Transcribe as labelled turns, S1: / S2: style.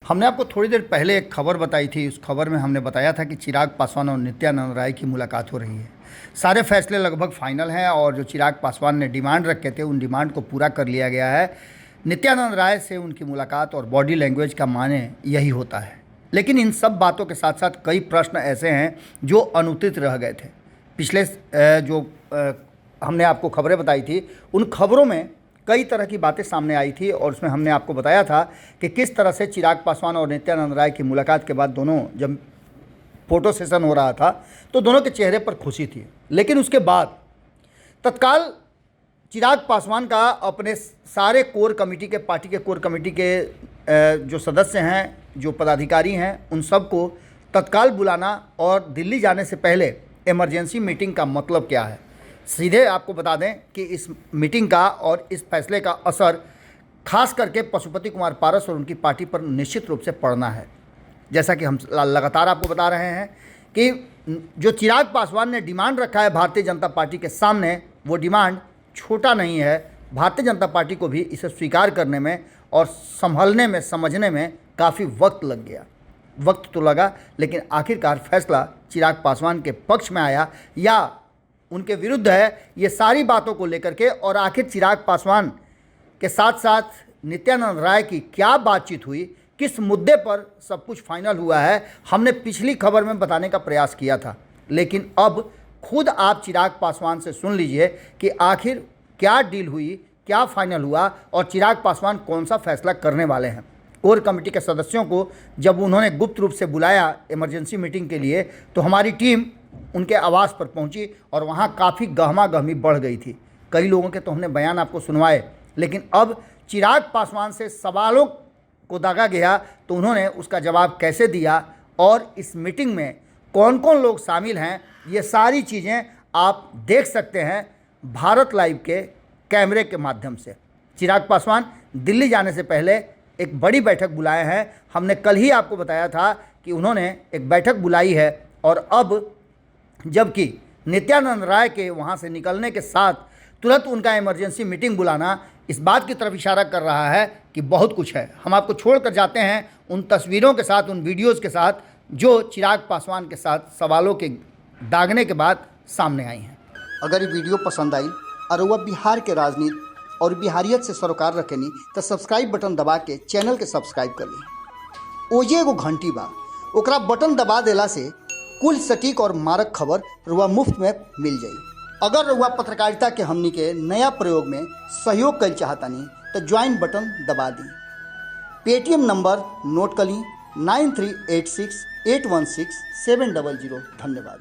S1: हमने आपको थोड़ी देर पहले एक खबर बताई थी। उस खबर में हमने बताया था कि चिराग पासवान और नित्यानंद राय की मुलाकात हो रही है। सारे फैसले लगभग फाइनल हैं और जो चिराग पासवान ने डिमांड रखे थे उन डिमांड को पूरा कर लिया गया है। नित्यानंद राय से उनकी मुलाकात और बॉडी लैंग्वेज का माने यही होता है। लेकिन इन सब बातों के साथ साथ कई प्रश्न ऐसे हैं जो अनुत्तरित रह गए थे। पिछले हमने आपको खबरें बताई थी, उन खबरों में कई तरह की बातें सामने आई थी और उसमें हमने आपको बताया था कि किस तरह से चिराग पासवान और नित्यानंद राय की मुलाकात के बाद दोनों जब फोटो सेशन हो रहा था तो दोनों के चेहरे पर खुशी थी। लेकिन उसके बाद तत्काल चिराग पासवान का अपने सारे कोर कमेटी के, पार्टी के कोर कमेटी के जो सदस्य हैं, जो पदाधिकारी हैं, उन सबको तत्काल बुलाना और दिल्ली जाने से पहले इमरजेंसी मीटिंग का मतलब क्या है। सीधे आपको बता दें कि इस मीटिंग का और इस फैसले का असर खास करके पशुपति कुमार पारस और उनकी पार्टी पर निश्चित रूप से पड़ना है। जैसा कि हम लगातार आपको बता रहे हैं कि जो चिराग पासवान ने डिमांड रखा है भारतीय जनता पार्टी के सामने, वो डिमांड छोटा नहीं है। भारतीय जनता पार्टी को भी इसे स्वीकार करने में और संभलने में, समझने में काफ़ी वक्त लग गया। वक्त तो लगा, लेकिन आखिरकार फैसला चिराग पासवान के पक्ष में आया या उनके विरुद्ध है, ये सारी बातों को लेकर के। और आखिर चिराग पासवान के साथ साथ नित्यानंद राय की क्या बातचीत हुई, किस मुद्दे पर सब कुछ फाइनल हुआ है, हमने पिछली खबर में बताने का प्रयास किया था। लेकिन अब खुद आप चिराग पासवान से सुन लीजिए कि आखिर क्या डील हुई, क्या फाइनल हुआ और चिराग पासवान कौन सा फैसला करने वाले हैं। कोर कमेटी के सदस्यों को जब उन्होंने गुप्त रूप से बुलाया इमरजेंसी मीटिंग के लिए, तो हमारी टीम उनके आवास पर पहुंची और वहां काफ़ी गहमा गहमी बढ़ गई थी। कई लोगों के तो हमने बयान आपको सुनवाए, लेकिन अब चिराग पासवान से सवालों को दागा गया तो उन्होंने उसका जवाब कैसे दिया और इस मीटिंग में कौन कौन लोग शामिल हैं, ये सारी चीज़ें आप देख सकते हैं भारत लाइव के कैमरे के माध्यम से। चिराग पासवान दिल्ली जाने से पहले एक बड़ी बैठक बुलाए हैं। हमने कल ही आपको बताया था कि उन्होंने एक बैठक बुलाई है और अब जबकि नित्यानंद राय के वहाँ से निकलने के साथ तुरंत उनका इमरजेंसी मीटिंग बुलाना इस बात की तरफ इशारा कर रहा है कि बहुत कुछ है। हम आपको छोड़कर जाते हैं उन तस्वीरों के साथ, उन वीडियोज़ के साथ जो चिराग पासवान के साथ सवालों के दागने के बाद सामने आई हैं। अगर ये वीडियो पसंद आई और वह बिहार के राजनीति और बिहारियत से सरोकार रखेनी तो सब्सक्राइब बटन दबा के चैनल के सब्सक्राइब कर ली। ओजे एगो घंटी बा, ओकरा बटन दबा देला से कुल सटीक और मारक खबर रुआ मुफ्त में मिल जाई। अगर रुआ पत्रकारिता के हमनी के नया प्रयोग में सहयोग कर चाहतानी तो ज्वाइन बटन दबा दी। पेटीएम नंबर नोट कर ली 9386816700। धन्यवाद।